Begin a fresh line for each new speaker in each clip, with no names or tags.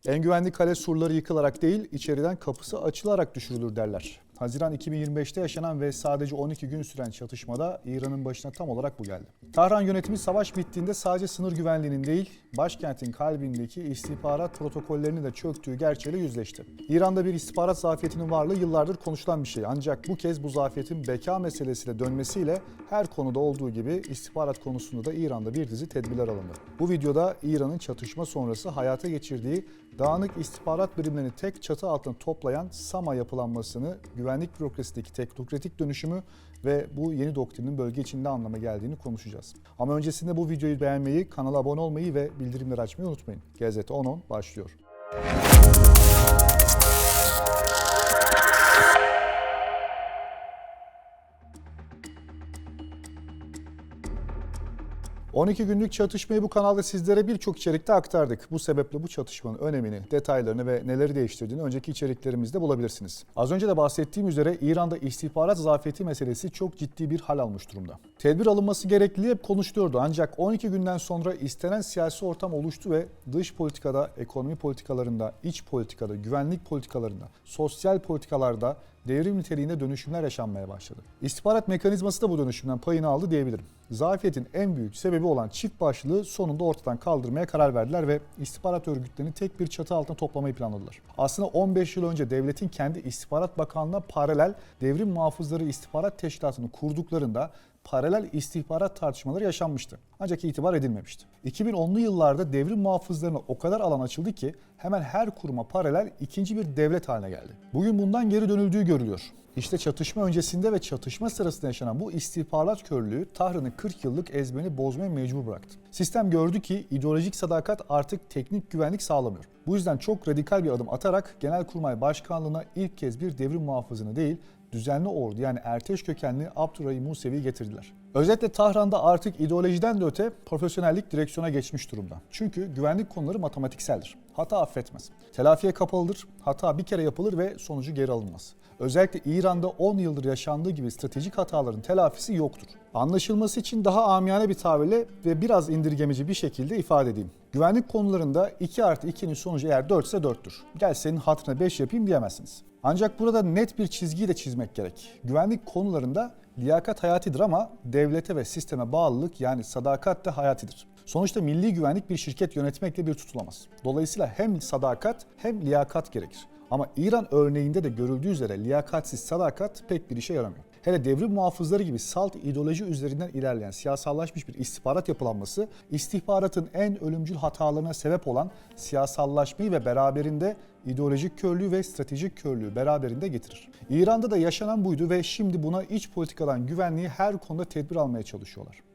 En güvenli kale surları yıkılarak değil, içeriden kapısı açılarak düşürülür derler. Haziran 2025'te yaşanan ve sadece 12 gün süren çatışmada İran'ın başına tam olarak bu geldi. Tahran yönetimi savaş bittiğinde sadece sınır güvenliğinin değil, başkentin kalbindeki istihbarat protokollerinin de çöktüğü gerçeğiyle yüzleşti. İran'da bir istihbarat zafiyetinin varlığı yıllardır konuşulan bir şey. Ancak bu kez bu zafiyetin beka meselesiyle dönmesiyle her konuda olduğu gibi istihbarat konusunda da İran'da bir dizi tedbirler alındı. Bu videoda İran'ın çatışma sonrası hayata geçirdiği dağınık istihbarat birimlerini tek çatı altında toplayan SAMA yapılanmasını, güvenlik bürokrasideki teknokratik dönüşümü ve bu yeni doktrinin bölge içinde anlama geldiğini konuşacağız. Ama öncesinde bu videoyu beğenmeyi, kanala abone olmayı ve bildirimleri açmayı unutmayın. Gazete 10.10 başlıyor. 12 günlük çatışmayı bu kanalda sizlere birçok içerikte aktardık. Bu sebeple bu çatışmanın önemini, detaylarını ve neleri değiştirdiğini önceki içeriklerimizde bulabilirsiniz. Az önce de bahsettiğim üzere İran'da istihbarat zafiyeti meselesi çok ciddi bir hal almış durumda. Tedbir alınması gerekliliği hep konuşuluyordu ancak 12 günden sonra istenen siyasi ortam oluştu ve dış politikada, ekonomi politikalarında, iç politikada, güvenlik politikalarında, sosyal politikalarda devrim niteliğinde dönüşümler yaşanmaya başladı. İstihbarat mekanizması da bu dönüşümden payını aldı diyebilirim. Zafiyetin en büyük sebebi olan çift başlılığı sonunda ortadan kaldırmaya karar verdiler ve istihbarat örgütlerini tek bir çatı altında toplamayı planladılar. Aslında 15 yıl önce devletin kendi istihbarat bakanlığına paralel devrim muhafızları istihbarat teşkilatını kurduklarında paralel istihbarat tartışmaları yaşanmıştı. Ancak itibar edilmemişti. 2010'lu yıllarda devrim muhafızlarına o kadar alan açıldı ki hemen her kuruma paralel ikinci bir devlet haline geldi. Bugün bundan geri dönüldüğü görülüyor. İşte çatışma öncesinde ve çatışma sırasında yaşanan bu istihbarat körlüğü Tahran'ın 40 yıllık ezberini bozmaya mecbur bıraktı. Sistem gördü ki ideolojik sadakat artık teknik güvenlik sağlamıyor. Bu yüzden çok radikal bir adım atarak Genelkurmay Başkanlığı'na ilk kez bir devrim muhafızını değil, düzenli ordu yani Erteş kökenli Abdurrahim Musevi'yi getirdiler. Özetle Tahran'da artık ideolojiden de öte profesyonellik direksiyona geçmiş durumda. Çünkü güvenlik konuları matematikseldir. Hata affetmez. Telafiye kapalıdır, hata bir kere yapılır ve sonucu geri alınmaz. Özellikle İran'da 10 yıldır yaşandığı gibi stratejik hataların telafisi yoktur. Anlaşılması için daha amiyane bir tabirle ve biraz indirgemeci bir şekilde ifade edeyim. Güvenlik konularında 2+2'nin sonucu eğer 4 ise 4'tür. Gel senin hatırına 5 yapayım diyemezsiniz. Ancak burada net bir çizgiyi de çizmek gerek. Güvenlik konularında liyakat hayatidir ama devlete ve sisteme bağlılık yani sadakat de hayatidir. Sonuçta milli güvenlik bir şirket yönetmekle bir tutulamaz. Dolayısıyla hem sadakat hem liyakat gerekir. Ama İran örneğinde de görüldüğü üzere liyakatsiz sadakat pek bir işe yaramıyor. Hele devrim muhafızları gibi salt ideoloji üzerinden ilerleyen siyasallaşmış bir istihbarat yapılanması, istihbaratın en ölümcül hatalarına sebep olan siyasallaşmayı ve beraberinde ideolojik körlüğü ve stratejik körlüğü beraberinde getirir. İran'da da yaşanan buydu ve şimdi buna iç politikadan güvenliği her konuda tedbir almaya çalışıyorlar.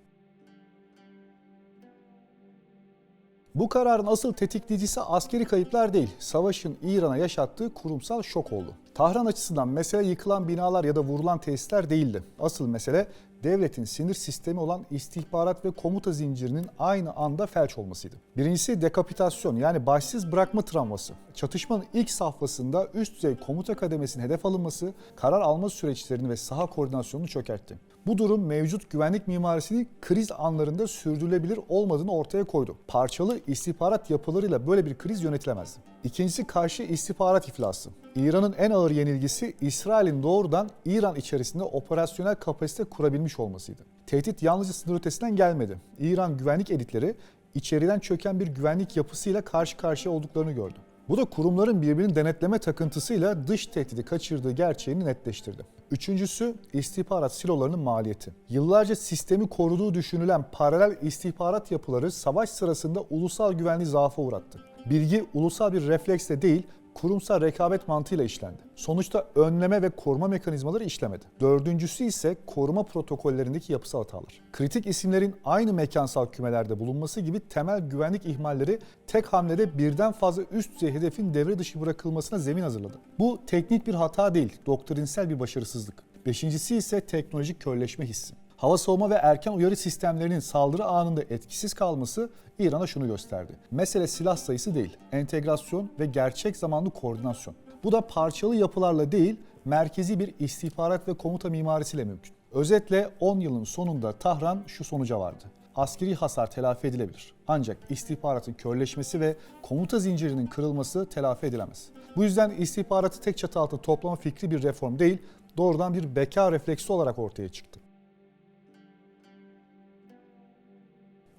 Bu kararın asıl tetikleyicisi askeri kayıplar değil, savaşın İran'a yaşattığı kurumsal şok oldu. Tahran açısından mesele yıkılan binalar ya da vurulan tesisler değildi. Asıl mesele devletin sinir sistemi olan istihbarat ve komuta zincirinin aynı anda felç olmasıydı. Birincisi dekapitasyon yani başsız bırakma travması. Çatışmanın ilk safhasında üst düzey komuta kademesinin hedef alınması, karar alma süreçlerini ve saha koordinasyonunu çökertti. Bu durum mevcut güvenlik mimarisinin kriz anlarında sürdürülebilir olmadığını ortaya koydu. Parçalı istihbarat yapılarıyla böyle bir kriz yönetilemezdi. İkincisi karşı istihbarat iflası. İran'ın en ağır yenilgisi İsrail'in doğrudan İran içerisinde operasyonel kapasite kurabilmiş olmasıydı. Tehdit yalnızca sınır ötesinden gelmedi. İran güvenlik elitleri içeriden çöken bir güvenlik yapısıyla karşı karşıya olduklarını gördü. Bu da kurumların birbirini denetleme takıntısıyla dış tehdidi kaçırdığı gerçeğini netleştirdi. Üçüncüsü istihbarat silolarının maliyeti. Yıllarca sistemi koruduğu düşünülen paralel istihbarat yapıları savaş sırasında ulusal güvenliği zaafa uğrattı. Bilgi ulusal bir refleksle değil, kurumsal rekabet mantığıyla işlendi. Sonuçta önleme ve koruma mekanizmaları işlemedi. Dördüncüsü ise koruma protokollerindeki yapısal hatalar. Kritik isimlerin aynı mekansal kümelerde bulunması gibi temel güvenlik ihmalleri tek hamlede birden fazla üst düzey hedefin devre dışı bırakılmasına zemin hazırladı. Bu teknik bir hata değil, doktrinsel bir başarısızlık. Beşincisi ise teknolojik körleşme hissi. Hava savunma ve erken uyarı sistemlerinin saldırı anında etkisiz kalması İran'a şunu gösterdi. Mesele silah sayısı değil, entegrasyon ve gerçek zamanlı koordinasyon. Bu da parçalı yapılarla değil, merkezi bir istihbarat ve komuta mimarisiyle mümkün. Özetle 10 yılın sonunda Tahran şu sonuca vardı. askeri hasar telafi edilebilir. Ancak istihbaratın körleşmesi ve komuta zincirinin kırılması telafi edilemez. Bu yüzden istihbaratı tek çatı altında toplama fikri bir reform değil, doğrudan bir beka refleksi olarak ortaya çıktı.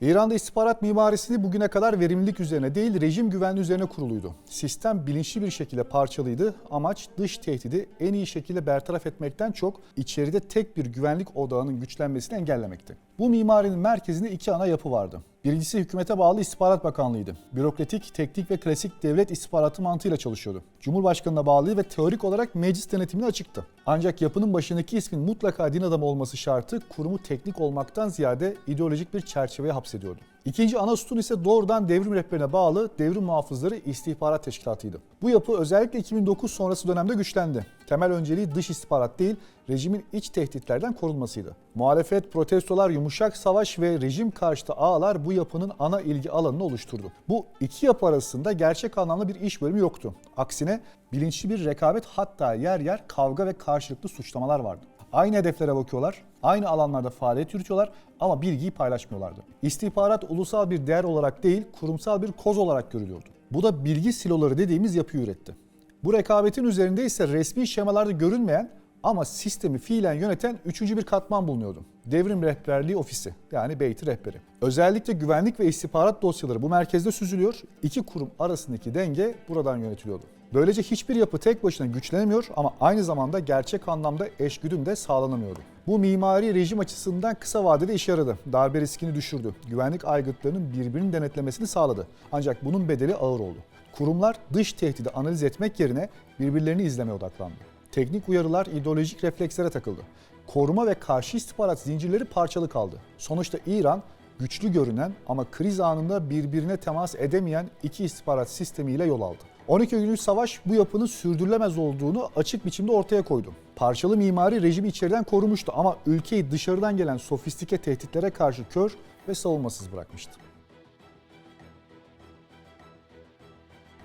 İran'da istihbarat mimarisini bugüne kadar verimlilik üzerine değil, rejim güvenliği üzerine kuruluydu. Sistem bilinçli bir şekilde parçalıydı. Amaç dış tehdidi en iyi şekilde bertaraf etmekten çok içeride tek bir güvenlik odağının güçlenmesini engellemekti. Bu mimarinin merkezinde iki ana yapı vardı. Birincisi hükümete bağlı İstihbarat Bakanlığı'ydı. Bürokratik, teknik ve klasik devlet istihbaratı mantığıyla çalışıyordu. Cumhurbaşkanına bağlı ve teorik olarak meclis denetimine açıktı. Ancak yapının başındaki ismin mutlaka din adamı olması şartı kurumu teknik olmaktan ziyade ideolojik bir çerçeveye hapsediyordu. İkinci ana sütun ise doğrudan devrim rehberine bağlı Devrim Muhafızları İstihbarat Teşkilatı'ydı. Bu yapı özellikle 2009 sonrası dönemde güçlendi. Temel önceliği dış istihbarat değil, rejimin iç tehditlerden korunmasıydı. Muhalefet, protestolar, yumuşak savaş ve rejim karşıtı ağlar bu yapının ana ilgi alanını oluşturdu. Bu iki yapı arasında gerçek anlamda bir iş bölümü yoktu. Aksine bilinçli bir rekabet, hatta yer yer kavga ve karşılıklı suçlamalar vardı. Aynı hedeflere bakıyorlar, aynı alanlarda faaliyet yürütüyorlar ama bilgiyi paylaşmıyorlardı. İstihbarat ulusal bir değer olarak değil, kurumsal bir koz olarak görülüyordu. Bu da bilgi siloları dediğimiz yapıyı üretti. Bu rekabetin üzerinde ise resmi şemalarda görünmeyen ama sistemi fiilen yöneten üçüncü bir katman bulunuyordu. Devrim Rehberliği Ofisi, yani Beyti Rehberi. Özellikle güvenlik ve istihbarat dosyaları bu merkezde süzülüyor, iki kurum arasındaki denge buradan yönetiliyordu. Böylece hiçbir yapı tek başına güçlenemiyor ama aynı zamanda gerçek anlamda eşgüdüm de sağlanamıyordu. Bu mimari rejim açısından kısa vadede işe yaradı. Darbe riskini düşürdü. Güvenlik aygıtlarının birbirini denetlemesini sağladı. Ancak bunun bedeli ağır oldu. Kurumlar dış tehdidi analiz etmek yerine birbirlerini izlemeye odaklandı. Teknik uyarılar ideolojik reflekslere takıldı. Koruma ve karşı istihbarat zincirleri parçalı kaldı. Sonuçta İran, güçlü görünen ama kriz anında birbirine temas edemeyen iki istihbarat sistemiyle yol aldı. 12 günlük savaş bu yapının sürdürülemez olduğunu açık biçimde ortaya koydu. Parçalı mimari rejimi içeriden korumuştu ama ülkeyi dışarıdan gelen sofistike tehditlere karşı kör ve savunmasız bırakmıştı.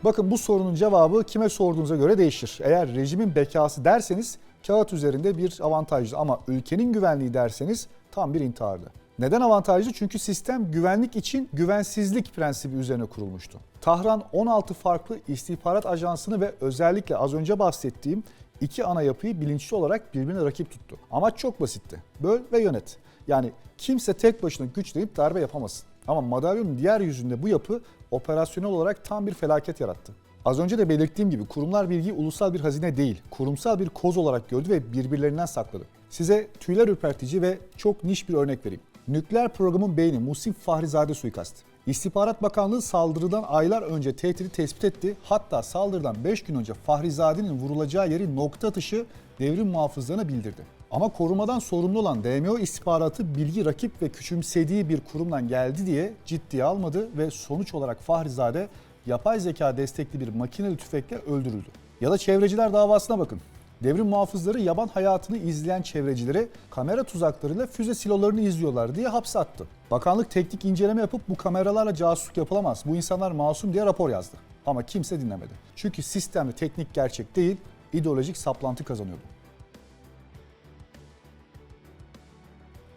Bakın, bu sorunun cevabı kime sorduğunuza göre değişir. Eğer rejimin bekası derseniz kağıt üzerinde bir avantajdı ama ülkenin güvenliği derseniz tam bir intihardı. Neden avantajlı? Çünkü sistem güvenlik için güvensizlik prensibi üzerine kurulmuştu. Tahran 16 farklı istihbarat ajansını ve özellikle az önce bahsettiğim iki ana yapıyı bilinçli olarak birbirine rakip tuttu. Amaç çok basitti. Böl ve yönet. Yani kimse tek başına güçlenip darbe yapamasın. Ama madalyonun diğer yüzünde bu yapı operasyonel olarak tam bir felaket yarattı. Az önce de belirttiğim gibi kurumlar bilgiyi ulusal bir hazine değil, kurumsal bir koz olarak gördü ve birbirlerinden sakladı. Size tüyler ürpertici ve çok niş bir örnek vereyim. Nükleer programın beyni Muhsin Fahrizade suikastı. İstihbarat Bakanlığı saldırıdan aylar önce tehdidi tespit etti. Hatta saldırıdan 5 gün önce Fahrizade'nin vurulacağı yeri nokta atışı devrim muhafızlarına bildirdi. Ama korumadan sorumlu olan DMO istihbaratı bilgi rakip ve küçümsediği bir kurumdan geldi diye ciddiye almadı ve sonuç olarak Fahrizade yapay zeka destekli bir makineli tüfekle öldürüldü. Ya da çevreciler davasına bakın. Devrim muhafızları yaban hayatını izleyen çevrecileri kamera tuzaklarıyla füze silolarını izliyorlar diye hapse attı. Bakanlık teknik inceleme yapıp bu kameralarla casusluk yapılamaz, bu insanlar masum diye rapor yazdı. Ama kimse dinlemedi. Çünkü sistemde teknik gerçek değil, ideolojik saplantı kazanıyordu.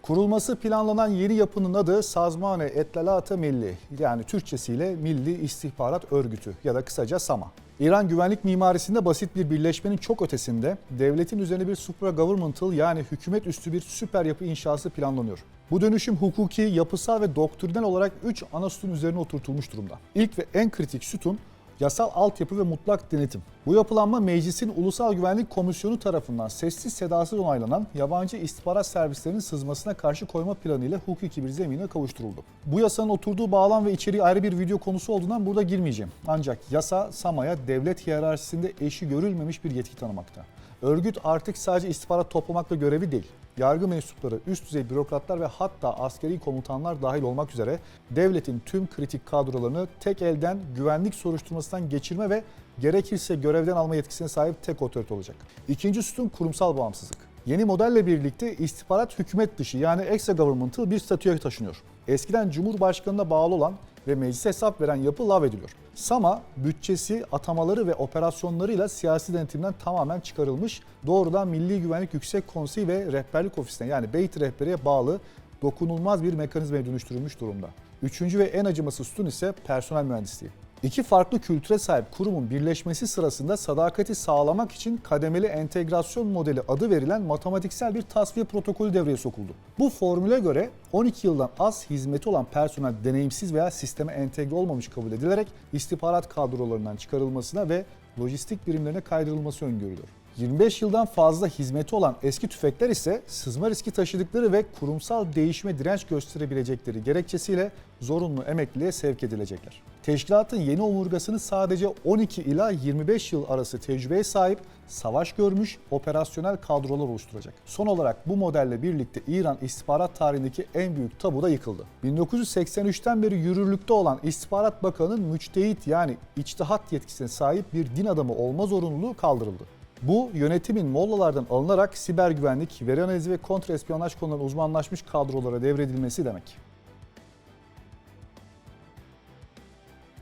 Kurulması planlanan yeni yapının adı Sazmane Etlelat-ı Milli, yani Türkçesiyle Milli İstihbarat Örgütü ya da kısaca SAMA. İran güvenlik mimarisinde basit bir birleşmenin çok ötesinde devletin üzerine bir supra-governmental, yani hükümet üstü bir süper yapı inşası planlanıyor. Bu dönüşüm hukuki, yapısal ve doktrinal olarak 3 ana sütun üzerine oturtulmuş durumda. İlk ve en kritik sütun yasal altyapı ve mutlak denetim. Bu yapılanma meclisin Ulusal Güvenlik Komisyonu tarafından sessiz sedasız onaylanan yabancı istihbarat servislerinin sızmasına karşı koyma planıyla hukuki bir zemine kavuşturuldu. Bu yasanın oturduğu bağlam ve içeriği ayrı bir video konusu olduğundan burada girmeyeceğim. Ancak yasa SAMA'ya devlet hiyerarşisinde eşi görülmemiş bir yetki tanımakta. Örgüt artık sadece istihbarat toplamakla görevi değil, yargı mensupları, üst düzey bürokratlar ve hatta askeri komutanlar dahil olmak üzere devletin tüm kritik kadrolarını tek elden güvenlik soruşturmasından geçirme ve gerekirse görevden alma yetkisine sahip tek otorite olacak. İkinci sütun kurumsal bağımsızlık. Yeni modelle birlikte istihbarat hükümet dışı, yani extra-governmental bir statüye taşınıyor. Eskiden Cumhurbaşkanı'na bağlı olan ve meclise hesap veren yapı lağvediliyor. SAMA bütçesi, atamaları ve operasyonlarıyla siyasi denetimden tamamen çıkarılmış, doğrudan Milli Güvenlik Yüksek Konseyi ve Rehberlik Ofisi'ne, yani Beyti Rehberi'ye bağlı dokunulmaz bir mekanizmaya dönüştürülmüş durumda. Üçüncü ve en acımasız sütun ise personel mühendisliği. İki farklı kültüre sahip kurumun birleşmesi sırasında sadakati sağlamak için kademeli entegrasyon modeli adı verilen matematiksel bir tasfiye protokolü devreye sokuldu. Bu formüle göre 12 yıldan az hizmeti olan personel deneyimsiz veya sisteme entegre olmamış kabul edilerek istihbarat kadrolarından çıkarılmasına ve lojistik birimlerine kaydırılması öngörülüyor. 25 yıldan fazla hizmeti olan eski tüfekler ise sızma riski taşıdıkları ve kurumsal değişime direnç gösterebilecekleri gerekçesiyle zorunlu emekliliğe sevk edilecekler. Teşkilatın yeni omurgasını sadece 12 ila 25 yıl arası tecrübeye sahip, savaş görmüş operasyonel kadrolar oluşturacak. Son olarak bu modelle birlikte İran istihbarat tarihindeki en büyük tabu da yıkıldı. 1983'ten beri yürürlükte olan İstihbarat Bakanı'nın müçtehit yani içtihat yetkisine sahip bir din adamı olma zorunluluğu kaldırıldı. Bu yönetimin mollalardan alınarak siber güvenlik, veri analizi ve kontrespiyonaj konularında uzmanlaşmış kadrolara devredilmesi demek.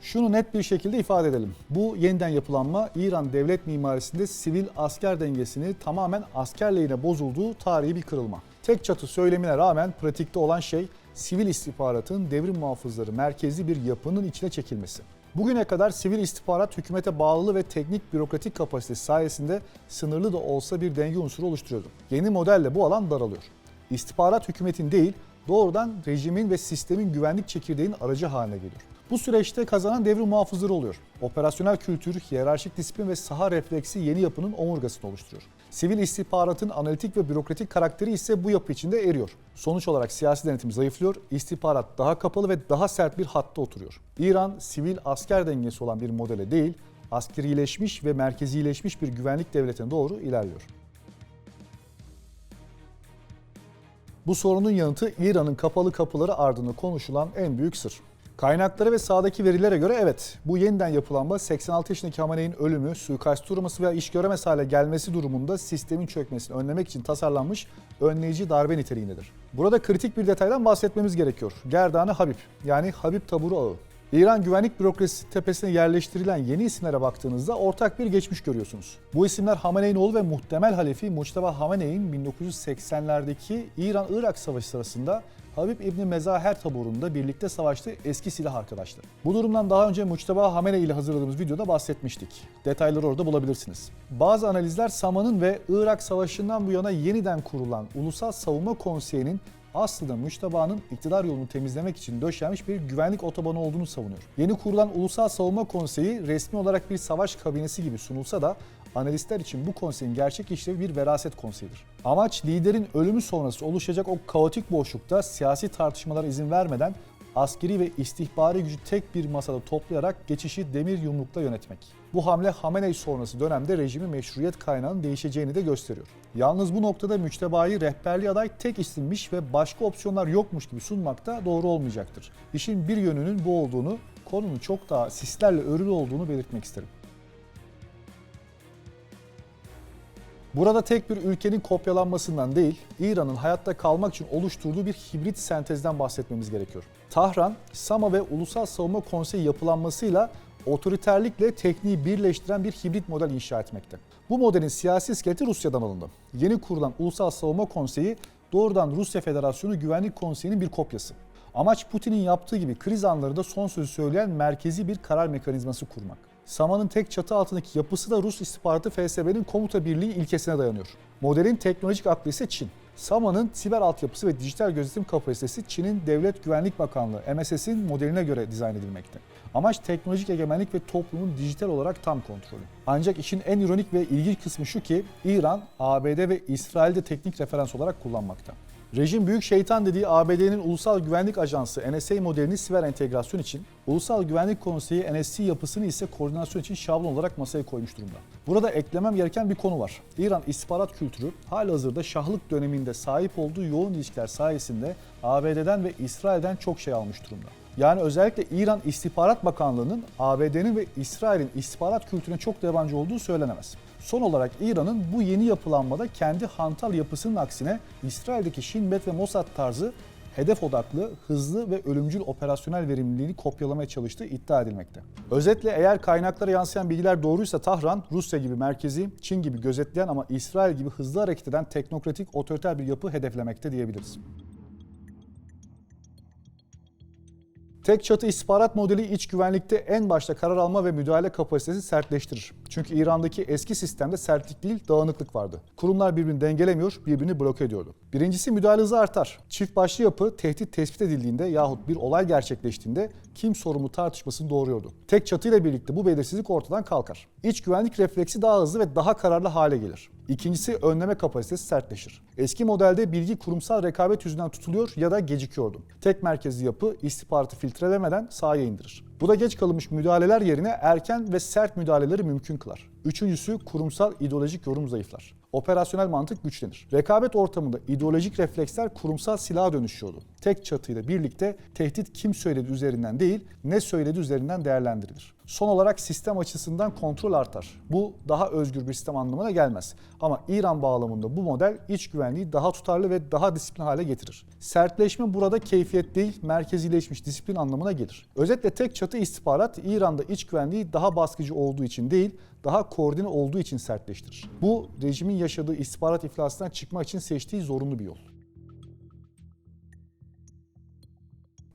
Şunu net bir şekilde ifade edelim. Bu yeniden yapılanma İran devlet mimarisinde sivil asker dengesini tamamen asker lehine bozulduğu tarihi bir kırılma. Tek çatı söylemine rağmen pratikte olan şey sivil istihbaratın devrim muhafızları merkezi bir yapının içine çekilmesi. Bugüne kadar sivil istihbarat hükümete bağlı ve teknik bürokratik kapasitesi sayesinde sınırlı da olsa bir denge unsuru oluşturuyordu. Yeni modelle bu alan daralıyor. İstihbarat hükümetin değil, doğrudan rejimin ve sistemin güvenlik çekirdeğinin aracı haline geliyor. Bu süreçte kazanan devrim muhafızları oluyor. Operasyonel kültür, hiyerarşik disiplin ve saha refleksi yeni yapının omurgasını oluşturuyor. Sivil istihbaratın analitik ve bürokratik karakteri ise bu yapı içinde eriyor. Sonuç olarak siyasi denetim zayıflıyor, istihbarat daha kapalı ve daha sert bir hatta oturuyor. İran, sivil asker dengesi olan bir modele değil, askerileşmiş ve merkezileşmiş bir güvenlik devletine doğru ilerliyor. Bu sorunun yanıtı İran'ın kapalı kapıları ardında konuşulan en büyük sır. Kaynaklara ve sahadaki verilere göre evet, bu yeniden yapılanma 86 yaşındaki Hamenei'nin ölümü, suikast uğraması veya iş göremez hale gelmesi durumunda sistemin çökmesini önlemek için tasarlanmış önleyici darbe niteliğindedir. Burada kritik bir detaydan bahsetmemiz gerekiyor. Gerdanı Habib, yani Habib taburu ağı. İran güvenlik bürokrasisi tepesine yerleştirilen yeni isimlere baktığınızda ortak bir geçmiş görüyorsunuz. Bu isimler Hamenei'nin oğlu ve muhtemel halefi Muçtaba Hamenei'nin 1980'lerdeki İran-Irak Savaşı sırasında Habib İbni Mezaher taburunda birlikte savaştığı eski silah arkadaşları. Bu durumdan daha önce Muçtaba Hamenei ile hazırladığımız videoda bahsetmiştik. Detayları orada bulabilirsiniz. Bazı analizler Sama'nın ve Irak Savaşı'ndan bu yana yeniden kurulan Ulusal Savunma Konseyi'nin aslında Müştaba'nın iktidar yolunu temizlemek için döşenmiş bir güvenlik otobanı olduğunu savunuyor. Yeni kurulan Ulusal Savunma Konseyi resmi olarak bir savaş kabinesi gibi sunulsa da analistler için bu konseyin gerçek işlevi bir veraset konseyidir. Amaç liderin ölümü sonrası oluşacak o kaotik boşlukta siyasi tartışmalara izin vermeden askeri ve istihbari gücü tek bir masada toplayarak geçişi demir yumrukla yönetmek. Bu hamle Hamenei sonrası dönemde rejimin meşruiyet kaynağının değişeceğini de gösteriyor. Yalnız bu noktada Müçteba'yı rehberliği aday tek isimmiş ve başka opsiyonlar yokmuş gibi sunmak da doğru olmayacaktır. İşin bir yönünün bu olduğunu, konunun çok daha sislerle örülü olduğunu belirtmek isterim. Burada tek bir ülkenin kopyalanmasından değil, İran'ın hayatta kalmak için oluşturduğu bir hibrit sentezden bahsetmemiz gerekiyor. Tahran, Sama ve Ulusal Savunma Konseyi yapılanmasıyla otoriterlikle tekniği birleştiren bir hibrit model inşa etmekte. Bu modelin siyasi iskeleti Rusya'dan alındı. Yeni kurulan Ulusal Savunma Konseyi doğrudan Rusya Federasyonu Güvenlik Konseyi'nin bir kopyası. Amaç Putin'in yaptığı gibi kriz anlarında son sözü söyleyen merkezi bir karar mekanizması kurmak. Sama'nın tek çatı altındaki yapısı da Rus istihbaratı FSB'nin komuta birliği ilkesine dayanıyor. Modelin teknolojik aklı ise Çin. Sama'nın siber altyapısı ve dijital gözetim kapasitesi Çin'in Devlet Güvenlik Bakanlığı MSS'in modeline göre dizayn edilmekte. Amaç teknolojik egemenlik ve toplumun dijital olarak tam kontrolü. Ancak işin en ironik ve ilginç kısmı şu ki İran, ABD ve İsrail'de teknik referans olarak kullanmakta. Rejim büyük şeytan dediği ABD'nin Ulusal Güvenlik Ajansı NSA modelini siber entegrasyon için, Ulusal Güvenlik Konseyi NSC yapısını ise koordinasyon için şablon olarak masaya koymuş durumda. Burada eklemem gereken bir konu var. İran istihbarat kültürü halihazırda şahlık döneminde sahip olduğu yoğun ilişkiler sayesinde ABD'den ve İsrail'den çok şey almış durumda. Yani özellikle İran İstihbarat Bakanlığı'nın ABD'nin ve İsrail'in istihbarat kültürüne çok da yabancı olduğu söylenemez. Son olarak İran'ın bu yeni yapılanmada kendi hantal yapısının aksine İsrail'deki Shin Bet ve Mossad tarzı hedef odaklı, hızlı ve ölümcül operasyonel verimliliğini kopyalamaya çalıştığı iddia edilmekte. Özetle eğer kaynaklara yansıyan bilgiler doğruysa Tahran, Rusya gibi merkezi, Çin gibi gözetleyen ama İsrail gibi hızlı hareket eden teknokratik otoriter bir yapı hedeflemekte diyebiliriz. Tek çatı istihbarat modeli iç güvenlikte en başta karar alma ve müdahale kapasitesi sertleştirir. Çünkü İran'daki eski sistemde sertlik değil, dağınıklık vardı. Kurumlar birbirini dengelemiyor, birbirini bloke ediyordu. Birincisi, müdahale hızı artar. Çift başlı yapı tehdit tespit edildiğinde yahut bir olay gerçekleştiğinde kim sorumlu tartışmasını doğuruyordu. Tek çatıyla birlikte bu belirsizlik ortadan kalkar. İç güvenlik refleksi daha hızlı ve daha kararlı hale gelir. İkincisi, önleme kapasitesi sertleşir. Eski modelde bilgi kurumsal rekabet yüzünden tutuluyor ya da gecikiyordu. Tek merkezli yapı istihbaratı filtrelemeden sahaya indirir. Bu da geç kalınmış müdahaleler yerine erken ve sert müdahaleleri mümkün kılar. Üçüncüsü, kurumsal ideolojik yorum zayıflar. Operasyonel mantık güçlenir. Rekabet ortamında ideolojik refleksler kurumsal silaha dönüşüyordu. Tek çatıyla birlikte tehdit kim söyledi üzerinden değil, ne söyledi üzerinden değerlendirilir. Son olarak sistem açısından kontrol artar. Bu daha özgür bir sistem anlamına gelmez. Ama İran bağlamında bu model iç güvenliği daha tutarlı ve daha disiplin hale getirir. Sertleşme burada keyfiyet değil, merkezileşmiş disiplin anlamına gelir. Özetle tek çatı istihbarat İran'da iç güvenliği daha baskıcı olduğu için değil, daha koordine olduğu için sertleştirir. Bu rejimin yaşadığı istihbarat iflasından çıkmak için seçtiği zorunlu bir yol.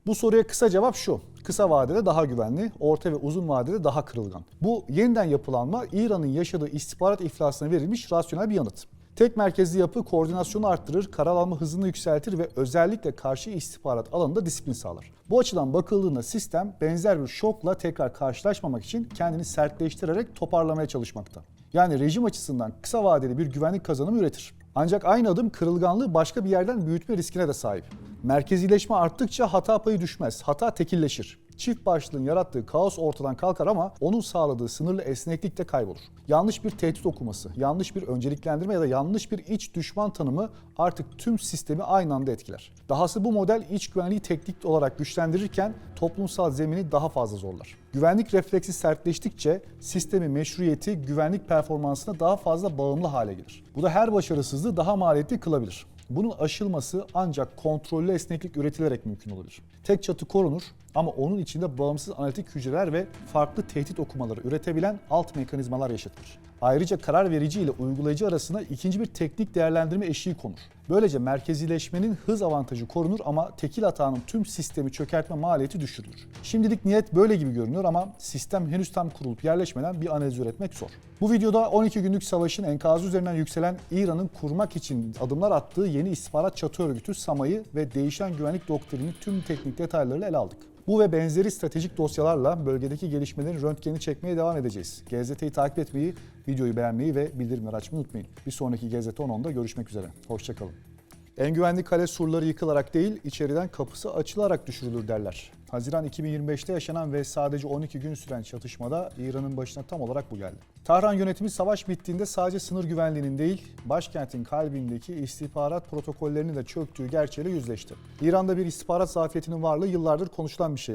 Bu soruya kısa cevap şu: kısa vadede daha güvenli, orta ve uzun vadede daha kırılgan. Bu yeniden yapılanma İran'ın yaşadığı istihbarat iflasına verilmiş rasyonel bir yanıt. Tek merkezli yapı koordinasyonu arttırır, karar alma hızını yükseltir ve özellikle karşı istihbarat alanında disiplin sağlar. Bu açıdan bakıldığında sistem benzer bir şokla tekrar karşılaşmamak için kendini sertleştirerek toparlamaya çalışmakta. Yani rejim açısından kısa vadeli bir güvenlik kazanımı üretir. Ancak aynı adım kırılganlığı başka bir yerden büyütme riskine de sahip. Merkezileşme arttıkça hata payı düşmez, hata tekilleşir. Çift başlığın yarattığı kaos ortadan kalkar ama onun sağladığı sınırlı esneklik de kaybolur. Yanlış bir tehdit okuması, yanlış bir önceliklendirme ya da yanlış bir iç düşman tanımı artık tüm sistemi aynı anda etkiler. Dahası bu model iç güvenliği teknik olarak güçlendirirken toplumsal zemini daha fazla zorlar. Güvenlik refleksi sertleştikçe sistemin meşruiyeti güvenlik performansına daha fazla bağımlı hale gelir. Bu da her başarısızlığı daha maliyetli kılabilir. Bunun aşılması ancak kontrollü esneklik üretilerek mümkün olabilir. Tek çatı korunur ama onun içinde bağımsız analitik hücreler ve farklı tehdit okumaları üretebilen alt mekanizmalar yaşatılır. Ayrıca karar verici ile uygulayıcı arasına ikinci bir teknik değerlendirme eşiği konur. Böylece merkezileşmenin hız avantajı korunur ama tekil hatanın tüm sistemi çökertme maliyeti düşürülür. Şimdilik niyet böyle gibi görünüyor ama sistem henüz tam kurulup yerleşmeden bir analiz üretmek zor. Bu videoda 12 günlük savaşın enkazı üzerinden yükselen İran'ın kurmak için adımlar attığı yeni istihbarat çatı örgütü SAMA'yı ve değişen güvenlik doktrinini tüm teknik detaylarıyla ele aldık. Bu ve benzeri stratejik dosyalarla bölgedeki gelişmelerin röntgenini çekmeye devam edeceğiz. GZT'yi takip etmeyi, videoyu beğenmeyi ve bildirimleri açmayı unutmayın. Bir sonraki GZT 10.10'da görüşmek üzere. Hoşçakalın. En güvenli kale surları yıkılarak değil, içeriden kapısı açılarak düşürülür derler. Haziran 2025'te yaşanan ve sadece 12 gün süren çatışmada İran'ın başına tam olarak bu geldi. Tahran yönetimi savaş bittiğinde sadece sınır güvenliğinin değil, başkentin kalbindeki istihbarat protokollerinin de çöktüğü gerçeğiyle yüzleşti. İran'da bir istihbarat zafiyetinin varlığı yıllardır konuşulan bir şey.